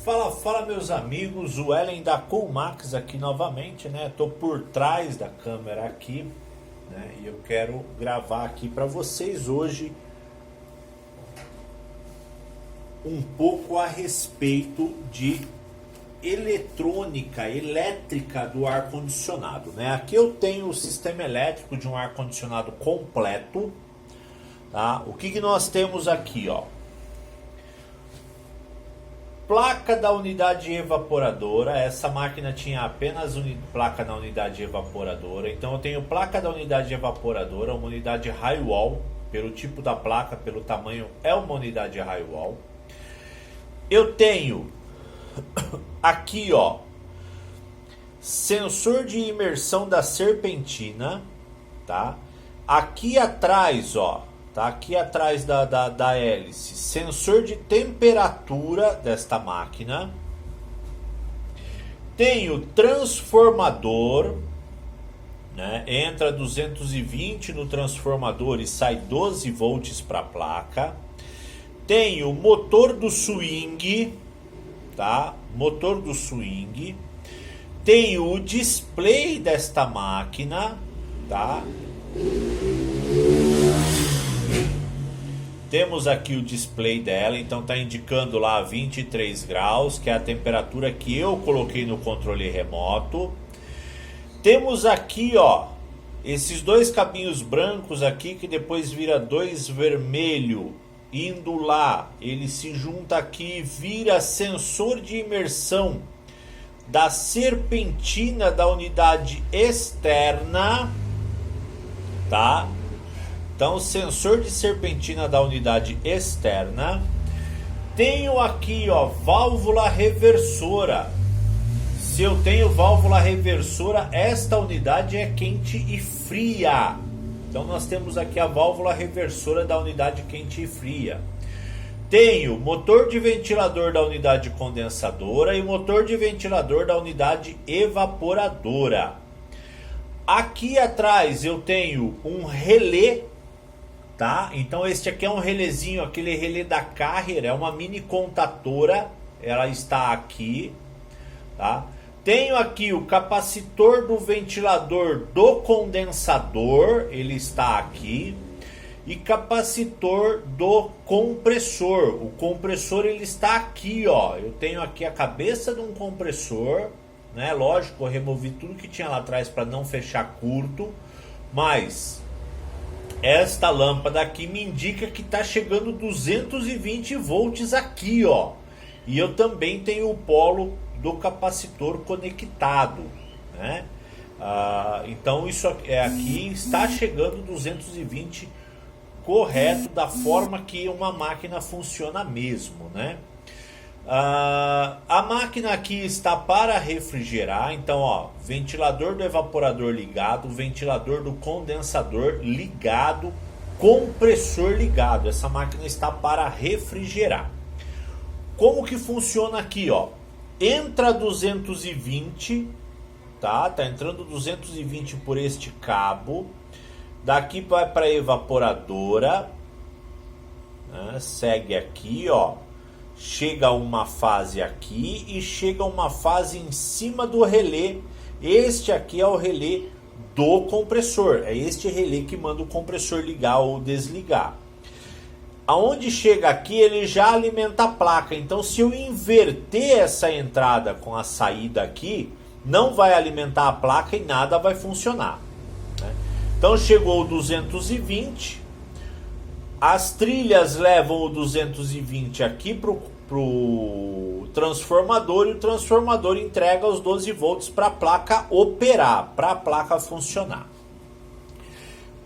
Fala meus amigos, o Ellen da Coolmax aqui novamente, né? Tô por trás da câmera aqui, né? E eu quero gravar aqui para vocês hoje um pouco a respeito de elétrica do ar-condicionado, né? Aqui eu tenho o sistema elétrico de um ar-condicionado completo, tá? O que nós temos aqui, ó? Placa da unidade evaporadora. Essa máquina tinha apenas placa na unidade evaporadora. Então eu tenho placa da unidade evaporadora, uma unidade Highwall. Pelo tipo da placa, pelo tamanho, é uma unidade Highwall. Eu tenho aqui, ó, sensor de imersão da serpentina, tá? Aqui atrás, ó, tá aqui atrás da hélice, sensor de temperatura desta máquina. Tenho transformador, né? Entra 220 no transformador e sai 12 volts para a placa. Tenho motor do swing, tá? Motor do swing. Tenho o display desta máquina, tá? Temos aqui o display dela, então está indicando lá 23 graus, que é a temperatura que eu coloquei no controle remoto. Temos aqui, ó, esses dois cabinhos brancos aqui, que depois vira dois vermelho, indo lá, ele se junta aqui e vira sensor de imersão da serpentina da unidade externa, tá? Então, sensor de serpentina da unidade externa. Tenho aqui, ó, válvula reversora. Se eu tenho válvula reversora, esta unidade é quente e fria. Então, nós temos aqui a válvula reversora da unidade quente e fria. Tenho motor de ventilador da unidade condensadora e motor de ventilador da unidade evaporadora. Aqui atrás eu tenho um relé, tá? Então este aqui é um relézinho, aquele relé da Carrier, é uma mini contatora, ela está aqui, tá? Tenho aqui o capacitor do ventilador do condensador, ele está aqui, e capacitor do compressor. O compressor ele está aqui, ó. Eu tenho aqui a cabeça de um compressor, né? Lógico, eu removi tudo que tinha lá atrás para não fechar curto, mas esta lâmpada aqui me indica que está chegando 220 volts aqui, ó. E eu também tenho o polo do capacitor conectado, né? Então isso aqui está chegando 220 correto, da forma que uma máquina funciona mesmo, né? A máquina aqui está para refrigerar, então, ó, ventilador do evaporador ligado, ventilador do condensador ligado, compressor ligado. Essa máquina está para refrigerar. Como que funciona aqui, ó? Entra 220, tá? Tá entrando 220 por este cabo. Daqui vai para a evaporadora, né? Segue aqui, ó. Chega uma fase aqui e chega uma fase em cima do relé. Este aqui é o relé do compressor. É este relé que manda o compressor ligar ou desligar. Aonde chega aqui, ele já alimenta a placa. Então, se eu inverter essa entrada com a saída aqui, não vai alimentar a placa e nada vai funcionar, né? Então, chegou o 220. As trilhas levam o 220 aqui para o transformador, e o transformador entrega os 12 volts para a placa operar, para a placa funcionar.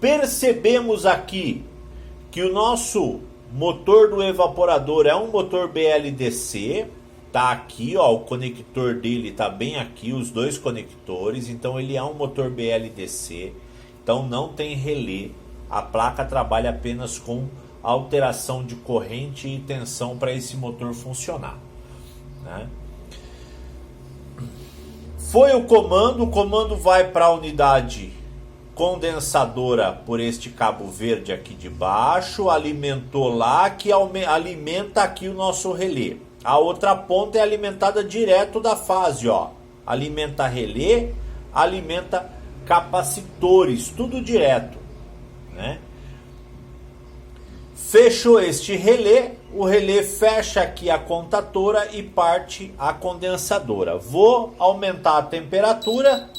Percebemos aqui que o nosso motor do evaporador é um motor BLDC, tá aqui, ó, o conector dele tá bem aqui, os dois conectores, então ele é um motor BLDC, então não tem relé, a placa trabalha apenas com alteração de corrente e tensão para esse motor funcionar, né? Foi o comando vai para a unidade condensadora por este cabo verde aqui de baixo, alimentou lá, que alimenta aqui o nosso relé. A outra ponta é alimentada direto da fase, ó. Alimenta relé, alimenta capacitores, tudo direto, né? Fechou este relé, o relé fecha aqui a contatora e parte a condensadora. Vou aumentar a temperatura.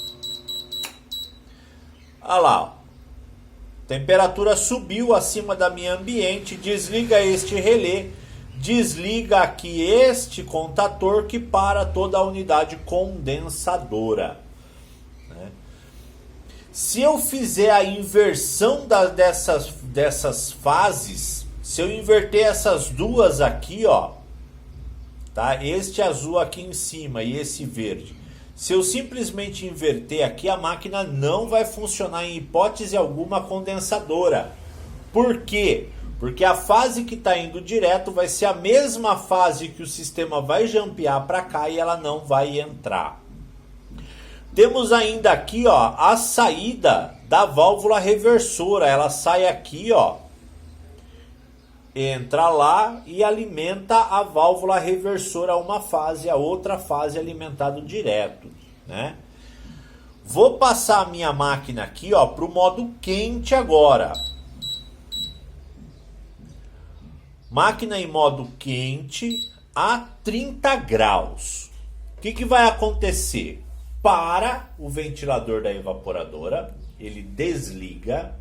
Olha lá, ó. Temperatura subiu acima da minha ambiente, desliga este relé, desliga aqui este contator que para toda a unidade condensadora. Se eu fizer a inversão dessas fases, se eu inverter essas duas aqui, ó, tá? Este azul aqui em cima e esse verde. Se eu simplesmente inverter aqui, a máquina não vai funcionar em hipótese alguma condensadora. Por quê? Porque a fase que está indo direto vai ser a mesma fase que o sistema vai jumpear para cá e ela não vai entrar. Temos ainda aqui, ó, a saída da válvula reversora. Ela sai aqui, ó, entra lá e alimenta a válvula reversora uma fase, a outra fase alimentado direto, né? Vou passar a minha máquina aqui, ó, para o modo quente agora. Máquina em modo quente a 30 graus. O que vai acontecer? Para o ventilador da evaporadora, ele desliga.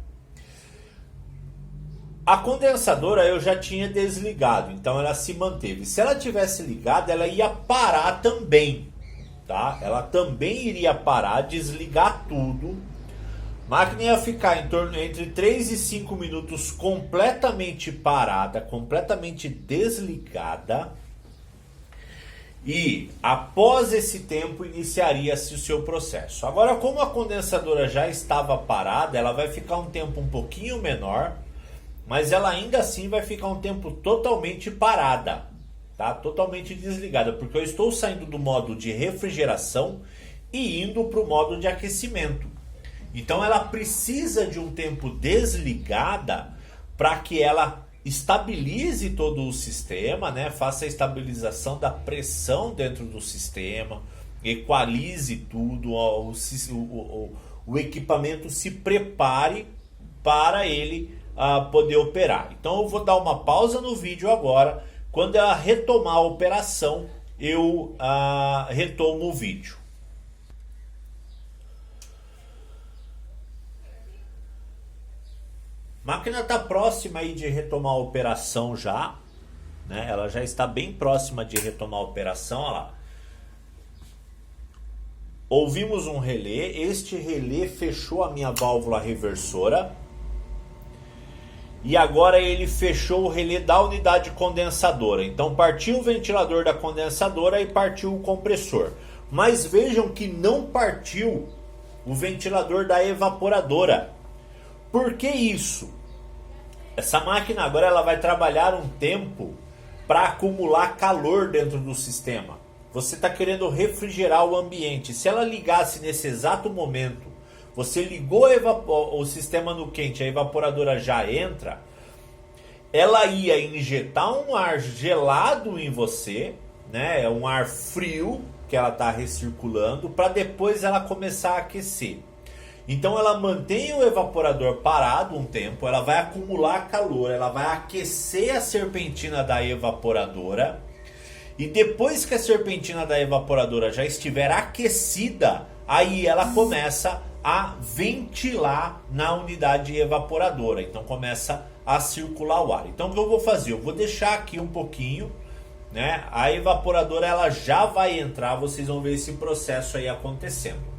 A condensadora eu já tinha desligado, então ela se manteve. Se ela tivesse ligada, ela ia parar também, tá? Ela também iria parar, desligar tudo. A máquina ia ficar em torno entre 3 e 5 minutos completamente parada, completamente desligada. E após esse tempo iniciaria-se o seu processo. Agora, como a condensadora já estava parada, ela vai ficar um tempo um pouquinho menor, mas ela ainda assim vai ficar um tempo totalmente parada, tá? Totalmente desligada, porque eu estou saindo do modo de refrigeração e indo para o modo de aquecimento. Então ela precisa de um tempo desligada para que ela estabilize todo o sistema, né? Faça a estabilização da pressão dentro do sistema, equalize tudo, o equipamento se prepare para ele poder operar. Então eu vou dar uma pausa no vídeo agora. Quando ela retomar a operação, eu retomo o vídeo. A máquina está próxima aí de retomar a operação já, né? Ela já está bem próxima de retomar a operação, olha lá. Ouvimos um relé, este relé fechou a minha válvula reversora. E agora ele fechou o relé da unidade condensadora. Então partiu o ventilador da condensadora e partiu o compressor. Mas vejam que não partiu o ventilador da evaporadora. Por que isso? Essa máquina agora ela vai trabalhar um tempo para acumular calor dentro do sistema. Você está querendo refrigerar o ambiente. Se ela ligasse nesse exato momento, você ligou o sistema no quente, a evaporadora já entra, ela ia injetar um ar gelado em você, né? Um ar frio que ela está recirculando, para depois ela começar a aquecer. Então ela mantém o evaporador parado um tempo, ela vai acumular calor, ela vai aquecer a serpentina da evaporadora. E depois que a serpentina da evaporadora já estiver aquecida, aí ela começa a ventilar na unidade evaporadora. Então começa a circular o ar. Então o que eu vou fazer? Eu vou deixar aqui um pouquinho, né? A evaporadora ela já vai entrar, vocês vão ver esse processo aí acontecendo.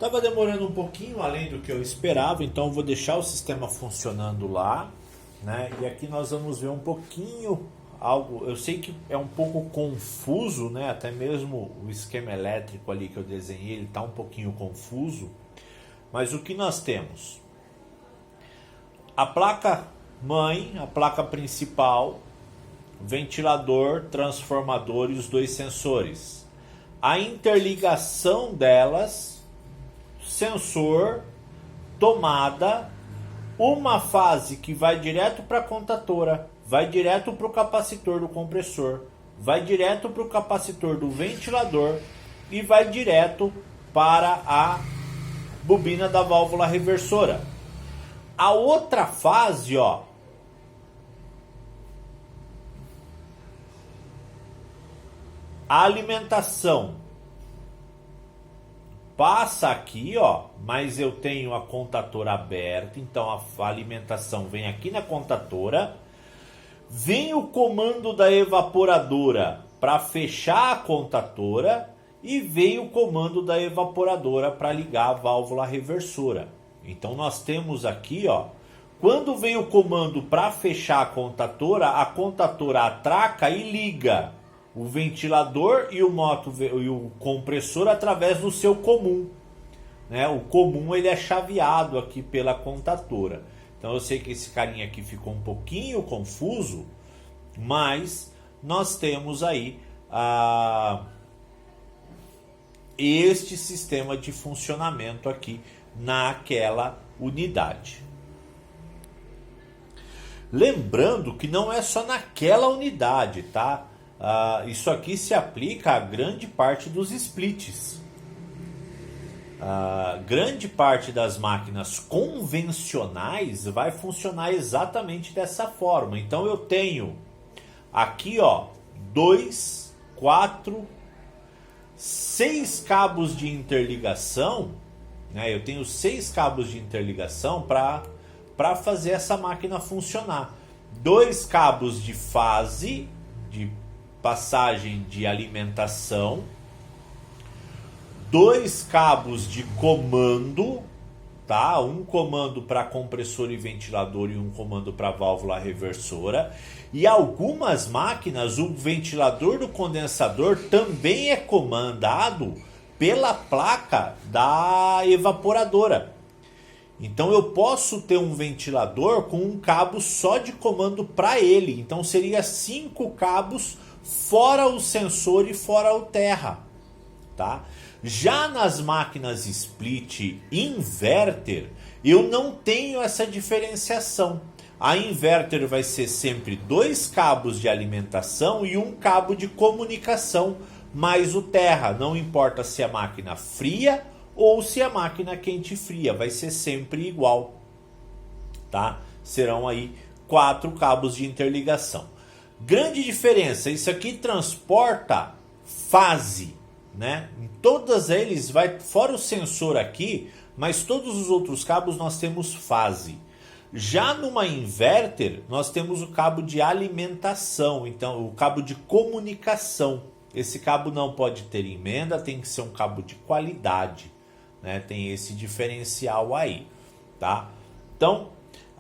Estava demorando um pouquinho além do que eu esperava, então eu vou deixar o sistema funcionando lá, né? E aqui nós vamos ver um pouquinho algo, eu sei que é um pouco confuso, né? Até mesmo o esquema elétrico ali que eu desenhei, ele está um pouquinho confuso, mas o que nós temos? A placa mãe, a placa principal, ventilador, transformador e os dois sensores. A interligação delas, sensor, tomada, uma fase que vai direto para a contatora, vai direto para o capacitor do compressor, vai direto para o capacitor do ventilador e vai direto para a bobina da válvula reversora. A outra fase, ó, a alimentação passa aqui, ó, mas eu tenho a contatora aberta, então a alimentação vem aqui na contatora, vem o comando da evaporadora para fechar a contatora e vem o comando da evaporadora para ligar a válvula reversora. Então nós temos aqui, ó, quando vem o comando para fechar a contatora atraca e liga o ventilador e o compressor através do seu comum, né? O comum ele é chaveado aqui pela contatora. Então eu sei que esse carinha aqui ficou um pouquinho confuso, mas nós temos aí este sistema de funcionamento aqui naquela unidade. Lembrando que não é só naquela unidade, tá? Isso aqui se aplica a grande parte dos splits. Grande parte das máquinas convencionais vai funcionar exatamente dessa forma. Então eu tenho aqui, ó, 2, 4, 6 cabos de interligação, né? Eu tenho 6 cabos de interligação para fazer essa máquina funcionar. 2 cabos de fase, de passagem de alimentação, 2 cabos de comando, tá? Um comando para compressor e ventilador e um comando para válvula reversora. E algumas máquinas, o ventilador do condensador também é comandado pela placa da evaporadora. Então eu posso ter um ventilador com um cabo só de comando para ele. Então seria 5 cabos fora o sensor e fora o terra, tá? Já nas máquinas split inverter, eu não tenho essa diferenciação. A inverter vai ser sempre 2 cabos de alimentação e um cabo de comunicação, mais o terra. Não importa se é máquina fria ou se é máquina quente fria, vai ser sempre igual, tá? Serão aí 4 cabos de interligação. Grande diferença, isso aqui transporta fase, né? Em todas eles vai, fora o sensor aqui, mas todos os outros cabos nós temos fase. Já numa inverter, nós temos o cabo de alimentação, então o cabo de comunicação. Esse cabo não pode ter emenda, tem que ser um cabo de qualidade, né? Tem esse diferencial aí, tá? Então,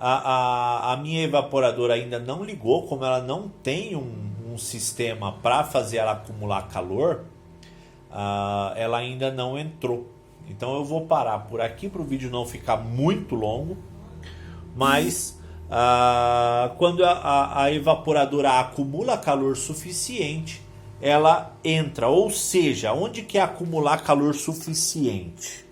a minha evaporadora ainda não ligou, como ela não tem um sistema para fazer ela acumular calor, ela ainda não entrou. Então eu vou parar por aqui para o vídeo não ficar muito longo, mas quando a evaporadora acumula calor suficiente, ela entra. Ou seja, onde que é acumular calor suficiente?